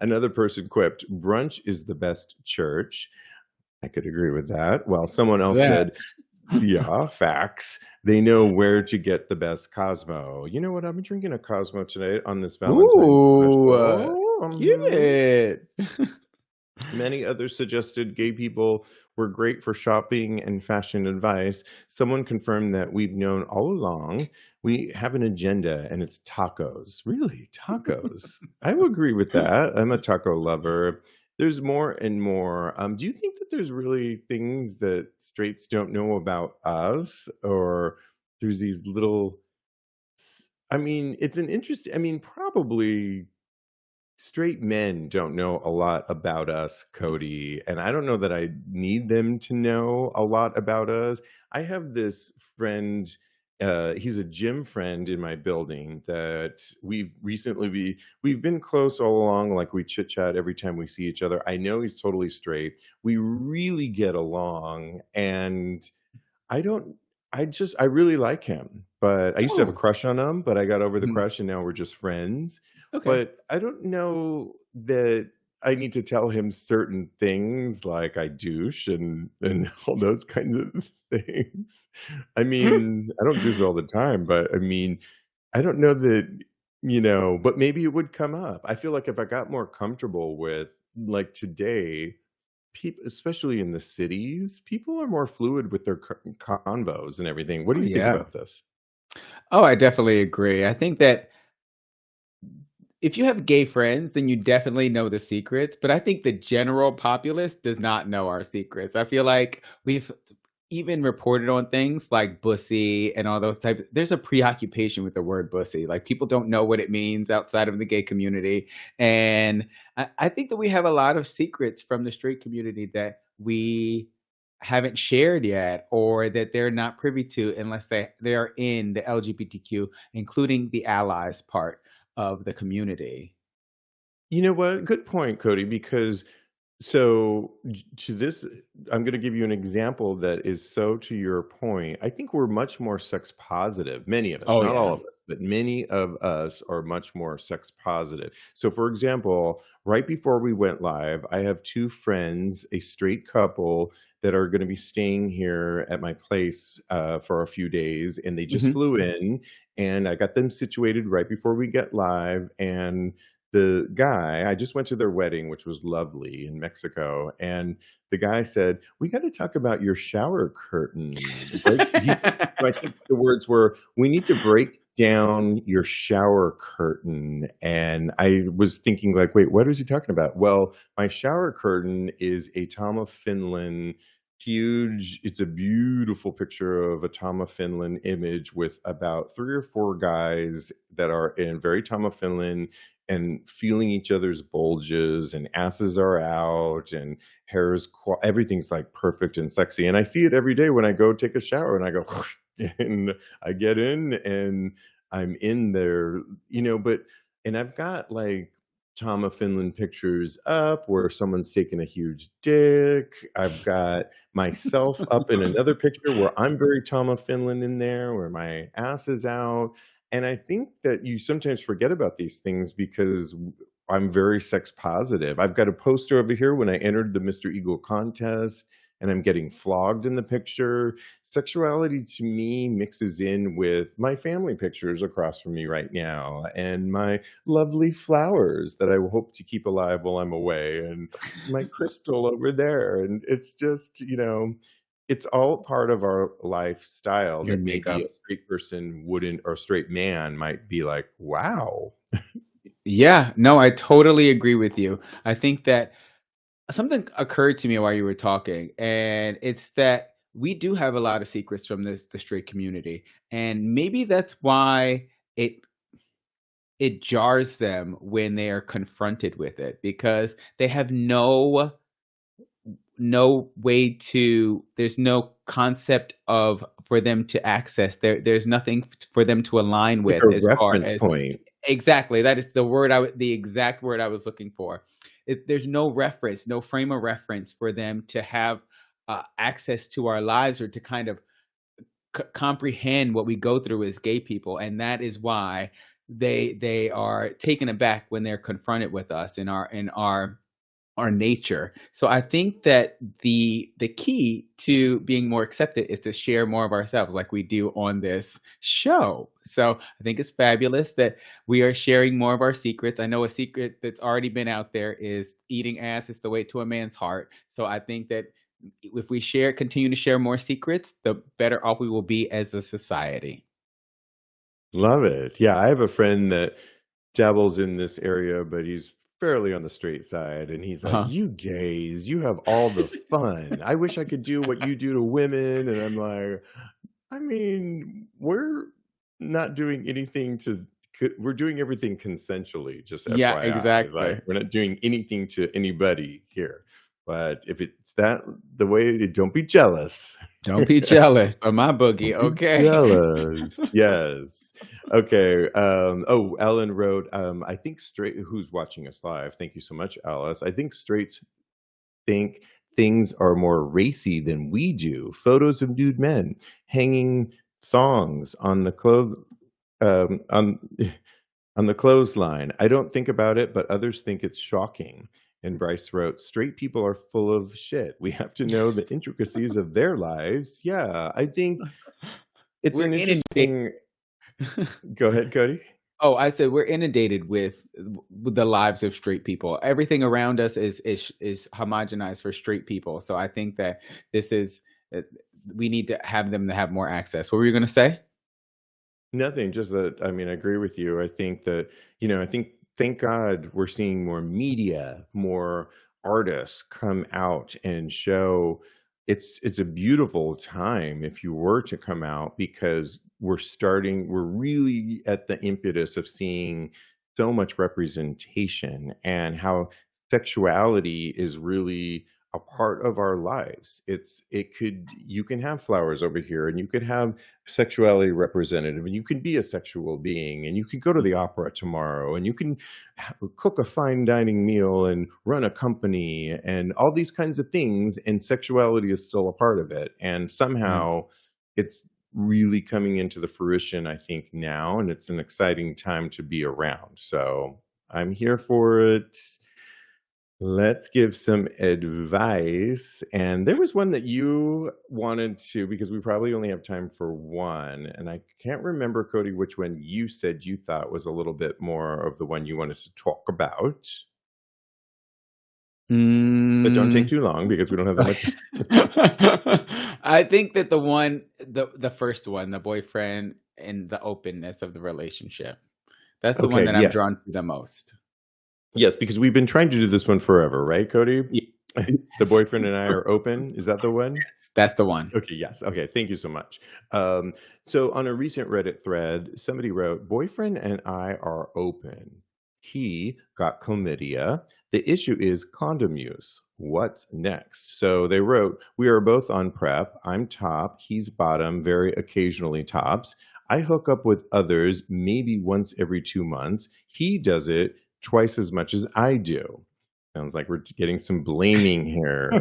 A: Another person quipped, brunch is the best church. I could agree with that. Well, someone else
B: That
A: said, Yeah, facts. They know where to get the best Cosmo. You know what? I'm drinking a Cosmo today on this Valentine's
B: Ooh,
A: special.
B: get it.
A: Many others suggested gay people were great for shopping and fashion advice. Someone confirmed that we've known all along. We have an agenda and it's tacos. Really? Tacos? I would agree with that. I'm a taco lover. There's more and more. Do you think that there's really things that straights don't know about us, or there's these little. I mean, it's an interesting. I mean, probably straight men don't know a lot about us, Cody, and I don't know that I need them to know a lot about us. I have this friend, he's a gym friend in my building that we've been close all along, like we chit chat every time we see each other. I know he's totally straight. We really get along, and I don't I really like him, but I used to have a
B: Oh,
A: crush on him, but I got over the
B: mhm,
A: crush and now we're just friends.
B: okay.
A: But I don't know that I need to tell him certain things like I douche and all those kinds of things. I mean, I don't douche all the time, but I mean, I don't know that, but maybe it would come up. I feel like if I got more comfortable with, like, today, people, especially in the cities, people are more fluid with their convos and everything. What do
B: Oh,
A: you think
B: yeah.
A: about this?
B: Oh, I definitely agree. I think that if you have gay friends, then you definitely know the secrets, but I think the general populace does not know our secrets. I feel like we've even reported on things like bussy and all those types. There's a preoccupation with the word bussy. Like people don't know what it means outside of the gay community. And I think that we have a lot of secrets from the straight community that we haven't shared yet or that they're not privy to unless they are in the LGBTQ, including the allies part of the community.
A: You know what? Good point, Cody, because to this, I'm going to give you an example that is so to your point. I think we're much more sex positive. Many of us,
B: Oh,
A: not all
B: yeah.
A: of us, but many of us are much more sex positive. So, for example, right before we went live, I have two friends, a straight couple, that are going to be staying here at my place for a few days, and they just
B: Mhm.
A: flew in, and I got them situated right before we get live, and the guy, I just went to their wedding, which was lovely in Mexico, and the guy said, "We gotta talk about your shower curtain. Break," he said, I think the words were, "We need to break down your shower curtain." And I was thinking like, "Wait, what is he talking about?" Well, my shower curtain is a Tom of Finland huge, it's a beautiful picture of a Tom of Finland image with about 3 or 4 guys that are in very Tom of Finland and feeling each other's bulges, and asses are out, and everything's like perfect and sexy. And I see it every day when I go take a shower and I go and I get in and I'm in there, but and I've got like Tom of Finland pictures up where someone's taking a huge dick. I've got myself up in another picture where I'm very Tom of Finland in there, where my ass is out. And I think that you sometimes forget about these things because I'm very sex positive. I've got a poster over here when I entered the Mr. Eagle contest and I'm getting flogged in the picture. Sexuality to me mixes in with my family pictures across from me right now and my lovely flowers that I hope to keep alive while I'm away and my crystal over there. And it's just, it's all part of our lifestyle
B: Your
A: that maybe
B: makeup.
A: a straight person wouldn't, or a straight man might be like, wow.
B: Yeah, no, I totally agree with you. I think that something occurred to me while you were talking, and it's that we do have a lot of secrets from the straight community, and maybe that's why it jars them when they are confronted with it because they have no way to there's no concept of for them to access. There's nothing for them to align
A: Like
B: with
A: a
B: as far
A: reference
B: as
A: point.
B: exactly, that is the exact word I was looking for. There's no reference, no frame of reference for them to have, access to our lives or to kind of comprehend what we go through as gay people, and that is why they are taken aback when they're confronted with us in our our nature. So I think that the key to being more accepted is to share more of ourselves like we do on this show. So I think it's fabulous that we are sharing more of our secrets. I know a secret that's already been out there is eating ass is the way to a man's heart. So I think that if we continue to share more secrets, the better off we will be as a society.
A: Love it. Yeah, I have a friend that dabbles in this area, but he's fairly on the straight side, and he's like,
B: Uh-huh.
A: "You gays, you have all the fun. I wish I could do what you do to women." And I'm like, I mean, we're not doing anything we're doing everything consensually, just
B: Yeah,
A: FYI. Like,
B: exactly.
A: we're not doing anything to anybody here. But if it's that the way, don't be jealous.
B: Don't be jealous of my boogie,
A: Don't be
B: okay?
A: jealous. Yes. Okay. Oh, Ellen wrote, I think straight who's watching us live. Thank you so much, Alice. I think straights think things are more racy than we do. Photos of nude men hanging thongs on the clothes on on the clothesline. I don't think about it, but others think it's shocking. And Bryce wrote, straight people are full of shit. We have to know the intricacies of their lives. Yeah, I think it's
B: We're
A: an
B: inundated.
A: interesting. Go ahead, Cody.
B: Oh, I said we're inundated with the lives of straight people. Everything around us is homogenized for straight people. So I think that this is uh, we need to have them to have more access. What were you going to say?
A: Nothing, just that I mean, I agree with you. I think that, I think thank God we're seeing more media, more artists come out and show it's a beautiful time if you were to come out because we're really at the impetus of seeing so much representation and how sexuality is really a part of our lives. You can have flowers over here and you could have sexuality representative and you can be a sexual being and you can go to the opera tomorrow and you can cook a fine dining meal and run a company and all these kinds of things, and sexuality is still a part of it, and
B: Mm.
A: somehow it's really coming into the fruition, I think, now, and it's an exciting time to be around, so I'm here for it. Let's give some advice. And there was one that you wanted to, because we probably only have time for one. And I can't remember, Cody, which one you said you thought was a little bit more of the one you wanted to talk about. But don't take
B: Mm.
A: too long because we don't have that much time.
B: I think that the first one, the boyfriend and the openness of the relationship. That's the one
A: Okay,
B: that I'm
A: yes.
B: drawn to the most.
A: Yes, because we've been trying to do this one forever, right, Cody?
B: Ye
A: The
B: Yes.
A: boyfriend and I are open. Is that the one?
B: Yes, that's the one.
A: Okay, yes. Okay, thank you so much. So on a recent Reddit thread, somebody wrote, boyfriend and I are open. He got chlamydia. The issue is condom use. What's next? So they wrote, we are both on PrEP. I'm top. He's bottom, very occasionally tops. I hook up with others maybe once every 2 months. He does it twice as much as I do. Sounds like we're getting some blaming here.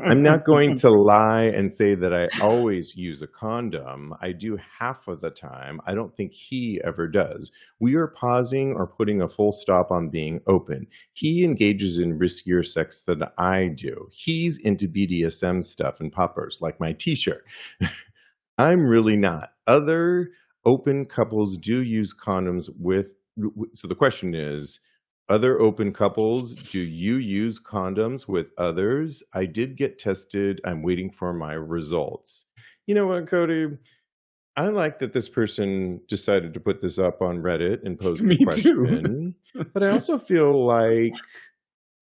A: I'm not going to lie and say that I always use a condom. I do half of the time. I don't think he ever does. We are pausing or putting a full stop on being open. He engages in riskier sex than I do. He's into BDSM stuff and poppers, like my t shirt. I'm really not. Other open couples do use condoms so the question is, other open couples, do you use condoms with others? I did get tested. I'm waiting for my results. You know what, Cody? I like that this person decided to put this up on Reddit and pose the
B: Me too.
A: question, but I also feel like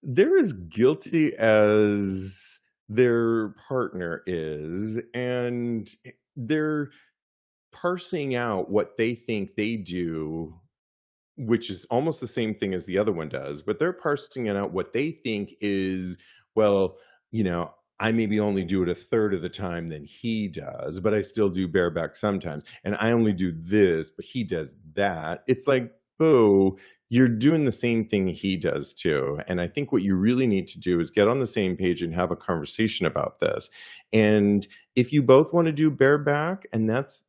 A: they're as guilty as their partner is, and they're parsing out what they think they do, which is almost the same thing as the other one does, but they're parsing it out what they think is, well, you know, I maybe only do it a third of the time than he does, but I still do bareback sometimes. And I only do this, but he does that. It's like, oh, you're doing the same thing he does too. And I think what you really need to do is get on the same page and have a conversation about this. And if you both want to do bareback and that's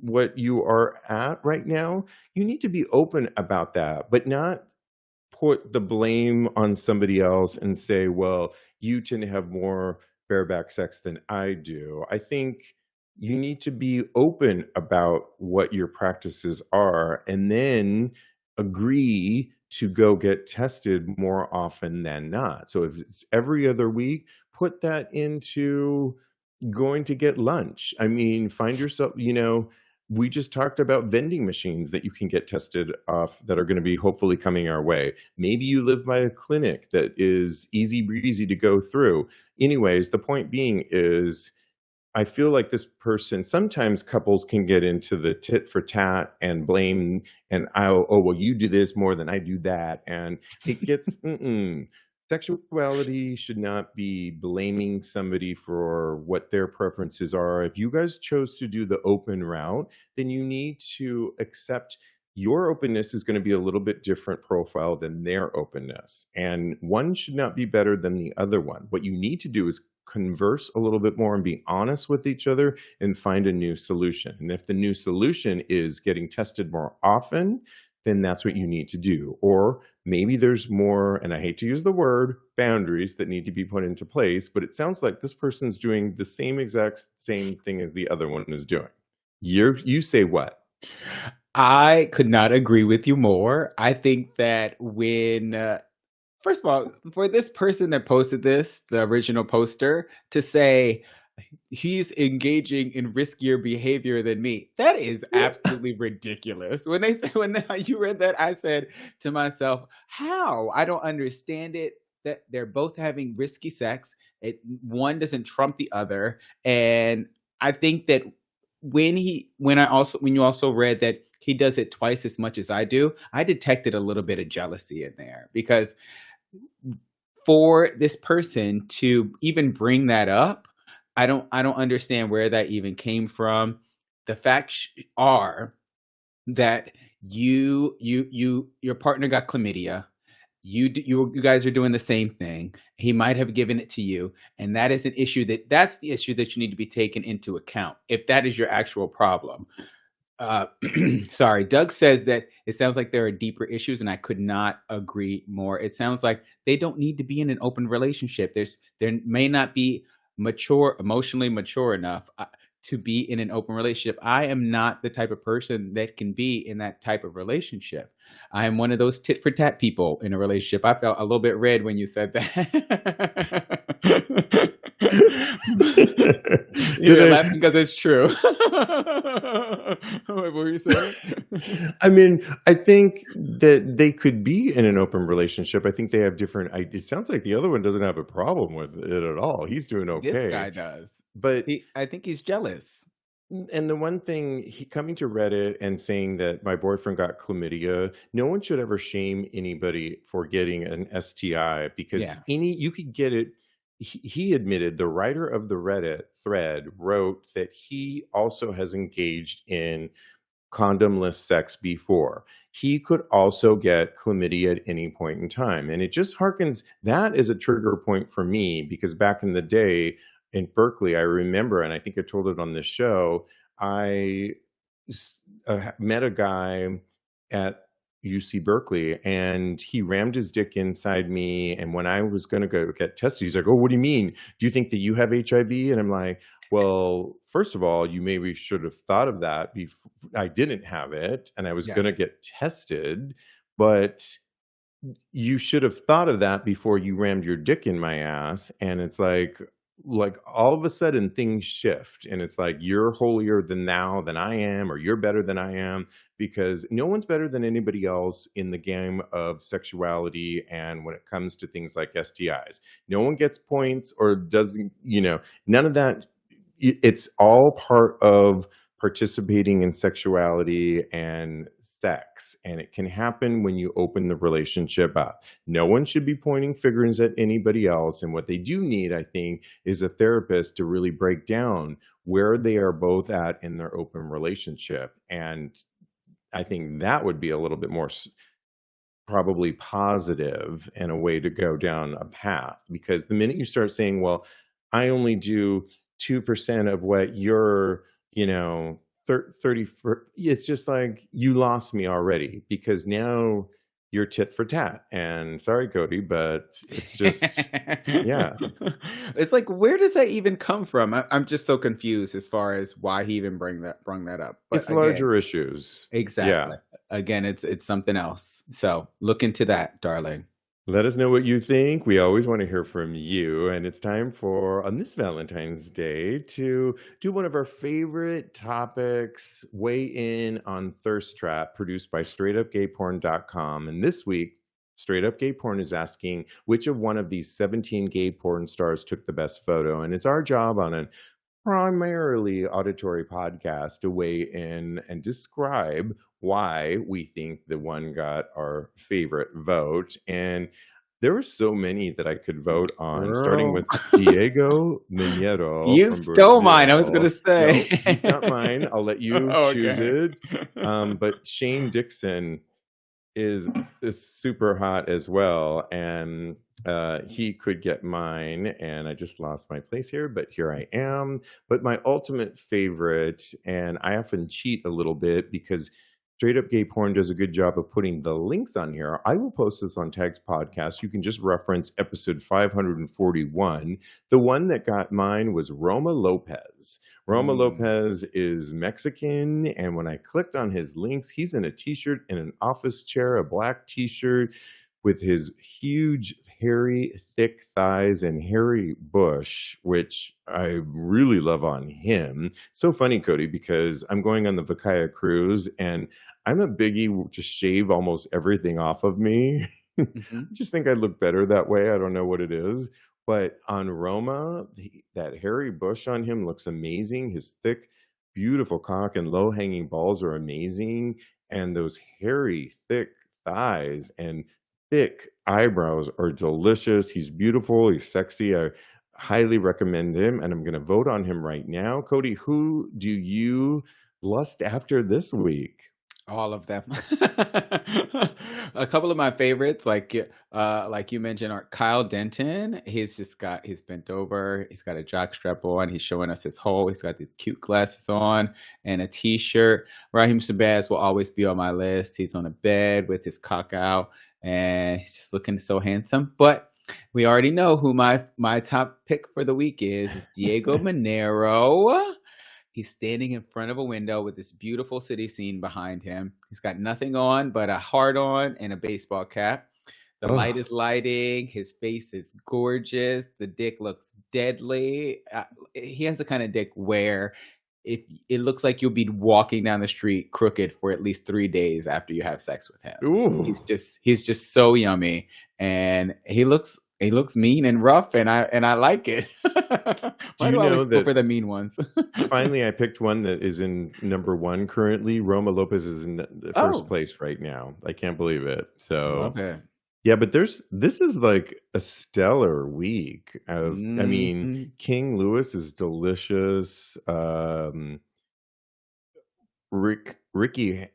A: what you are at right now, you need to be open about that, but not put the blame on somebody else and say, well, you tend to have more bareback sex than I do. I think you need to be open about what your practices are and then agree to go get tested more often than not. So if it's every other week, put that into going to get lunch. I mean, find yourself, we just talked about vending machines that you can get tested off that are going to be hopefully coming our way. Maybe you live by a clinic that is easy breezy to go through. Anyways, the point being is I feel like this person sometimes couples can get into the tit for tat and blame and oh well you do this more than I do that and it gets sexuality should not be blaming somebody for what their preferences are. If you guys chose to do the open route, then you need to accept your openness is going to be a little bit different profile than their openness. And one should not be better than the other one. What you need to do is converse a little bit more and be honest with each other and find a new solution. And if the new solution is getting tested more often, then that's what you need to do. Or maybe there's more, and I hate to use the word, boundaries that need to be put into place, but it sounds like this person's doing the same exact same thing as the other one is doing. You say what?
B: I could not agree with you more. I think that when first of all, for this person that posted this, the original poster, to say he's engaging in riskier behavior than me, that is absolutely ridiculous. You read that, I said to myself, "How? I don't understand it. That they're both having risky sex. One doesn't trump the other." And I think that when you also read that he does it twice as much as I do, I detected a little bit of jealousy in there because for this person to even bring that up, I don't understand where that even came from. The facts are that your partner got chlamydia. You guys are doing the same thing. He might have given it to you, and that's the issue that you need to be taken into account if that is your actual problem. Uh, sorry, Doug says that it sounds like there are deeper issues, and I could not agree more. It sounds like they don't need to be in an open relationship. There may not be emotionally mature enough to be in an open relationship. I am not the type of person that can be in that type of relationship. I am one of those tit for tat people in a relationship. I felt a little bit red when you said that.
A: Did
B: You're laughing
A: I?
B: because it's true. What were you saying?
A: I mean, I think that they could be in an open relationship. I think they have different. It sounds like the other one doesn't have a problem with it at all. He's doing
B: This
A: okay,
B: guy does.
A: but
B: I think he's jealous.
A: and the one thing he coming to Reddit and saying that my boyfriend got chlamydia, no one should ever shame anybody for getting an STI because
B: Yeah.
A: you could get it. He admitted the writer of the Reddit thread wrote that he also has engaged in condomless sex before. He could also get chlamydia at any point in time. And it just harkens, that is a trigger point for me because back in the day in Berkeley, I remember, and I think I told it on this show, I met a guy at UC Berkeley and he rammed his dick inside me. And when I was going to go get tested, he's like, "Oh, what do you mean? Do you think that you have HIV?" And I'm like, well, first of all, you maybe should have thought of that before. I didn't have it and I was
B: Yeah.
A: going to get tested, but you should have thought of that before you rammed your dick in my ass. And it's like all of a sudden things shift and it's like you're holier than thou than I am, or you're better than I am, because no one's better than anybody else in the game of sexuality. And when it comes to things like STIs, no one gets points or doesn't, none of that. It's all part of participating in sexuality and sex, and it can happen when you open the relationship up. No one should be pointing fingers at anybody else, and what they do need, I think, is a therapist to really break down where they are both at in their open relationship. And I think that would be a little bit more probably positive and a way to go down a path, because the minute you start saying, well, I only do 2% of what you're, 30 it's just like you lost me already, because now you're tit for tat. And sorry, Cody, but it's just yeah,
B: It's like, where does that even come from? I'm just so confused as far as why he even brung that up. But
A: it's
B: again,
A: larger issues. Yeah.
B: exactly. Again, it's something else. So look into that, darling.
A: Let us know what you think. We always want to hear from you. And it's time for, on this Valentine's Day, to do one of our favorite topics, weigh in on Thirst Trap, produced by StraightUpGayPorn.com. And this week, Straight Up Gay Porn is asking which of one of these 17 gay porn stars took the best photo. And it's our job on an primarily auditory podcast to weigh in and describe why we think the one got our favorite vote. And there were so many that I could vote on, starting
B: Girl.
A: with Diego Mineiro
B: You
A: from
B: stole mine, I was
A: Brazil.
B: gonna
A: No, he's not
B: say.
A: mine. I'll let you choose
B: Okay.
A: it. But Shane Dixon is super hot as well, and he could get mine, and I just lost my place here, but here I am. But my ultimate favorite, and I often cheat a little bit because Straight Up Gay Porn does a good job of putting the links on here. I will post this on Tags Podcast. You can just reference episode 541. The one that got mine was Roma Lopez. Roma
B: Mm.
A: Lopez is Mexican, and when I clicked on his links, he's in a t-shirt in an office chair, a black t-shirt with his huge, hairy, thick thighs and hairy bush, which I really love on him. So funny, Cody, because I'm going on the Vakaya cruise and I'm a biggie to shave almost everything off of me. I
B: Mhm.
A: just think I look better that way. I don't know what it is. But on Roma, that hairy bush on him looks amazing. His thick, beautiful cock and low hanging balls are amazing. And those hairy, thick thighs and thick eyebrows are delicious. He's beautiful. He's sexy. I highly recommend him. And I'm going to vote on him right now. Cody, who do you lust after this week?
B: All of them. A couple of my favorites, like you mentioned, are Kyle Denton. He's bent over, he's got a jock strap on, he's showing us his hole, he's got these cute glasses on and a t-shirt. Raheem Shabazz will always be on my list. He's on a bed with his cock out and he's just looking so handsome. But we already know who my top pick for the week is Diego Monero. He's standing in front of a window with this beautiful city scene behind him. He's got nothing on but a heart on and a baseball cap. The light
A: Oh,
B: is lighting. His face is gorgeous. The dick looks deadly. He has the kind of dick where if it looks like you'll be walking down the street crooked for at least 3 days after you have sex with him.
A: ooh.
B: He's just so yummy, and he looks mean and rough, and I like it.
A: Do
B: Why
A: you
B: do I
A: know
B: always go
A: that
B: for the mean ones?
A: finally I picked one that is in number one currently? Roma Lopez is in the first
B: Oh,
A: place right now. I can't believe it.
B: love
A: So
B: it.
A: yeah, but this is like a stellar week of, I mean,
B: Mhm.
A: King Louis is delicious. Ricky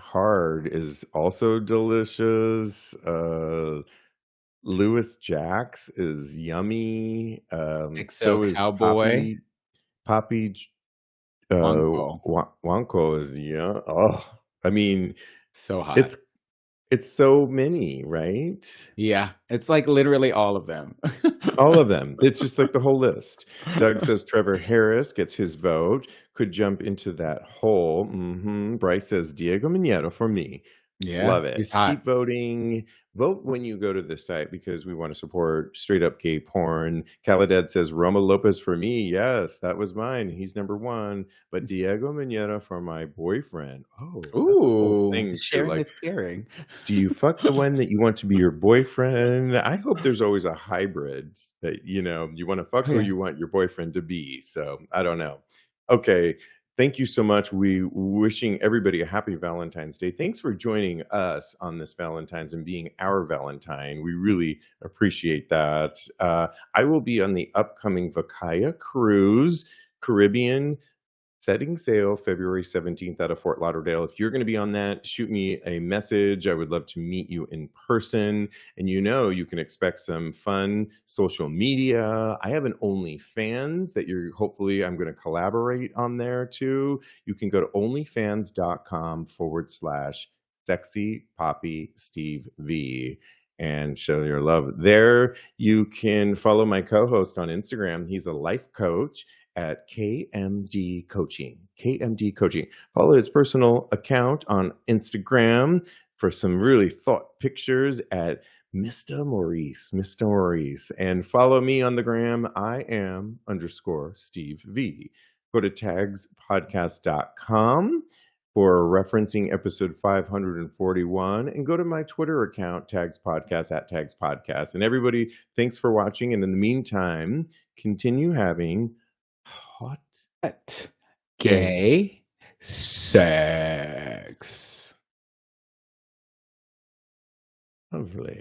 A: Hard is also delicious. Louis Jacks is yummy.
B: XO
A: So is
B: Cowboy,
A: Poppy
B: Wonko,
A: Wanko is, yeah. Oh, I mean,
B: so hot.
A: it's it's so many, right?
B: Yeah, it's like literally all of them.
A: All of them. It's just like the whole list. Doug says Trevor Harris gets his vote, could jump into that hole. Bryce says Diego Mineiro for me.
B: Yeah,
A: Love
B: he's
A: it.
B: hot.
A: Keep voting. Vote when you go to the site because we want to support straight up gay porn. Caladad says Roma Lopez for me. Yes, that was mine. He's number one. But Diego Mineiro for my boyfriend. Oh, that's a whole
B: Ooh,
A: thing too.
B: sharing
A: Like,
B: is caring.
A: do you fuck the one that you want to be your boyfriend? I hope there's always a hybrid that, you want to fuck
B: Oh,
A: who
B: yeah.
A: you want your boyfriend to be. So I don't know. Okay. Thank you so much. We wishing everybody a happy Valentine's Day. Thanks for joining us on this Valentine's and being our Valentine. We really appreciate that. I will be on the upcoming Vakaya cruise, Caribbean, setting sail February 17th out of Fort Lauderdale. If you're going to be on that, shoot me a message. I would love to meet you in person. And you can expect some fun social media. I have an OnlyFans that hopefully I'm going to collaborate on there too. You can go to onlyfans.com/. Sexy Poppy Steve V and show your love there. You can follow my co-host on Instagram. He's a life coach at KMD Coaching. KMD Coaching. Follow his personal account on Instagram for some really thought pictures at Mr. Maurice. And follow me on the gram. I am _ Steve V. Go to TAGSPodcast.com for referencing episode 541 and go to my Twitter account, Tags Podcast at Tags Podcast. And everybody, thanks for watching. And in the meantime, continue having hot
B: Gay sex.
A: lovely.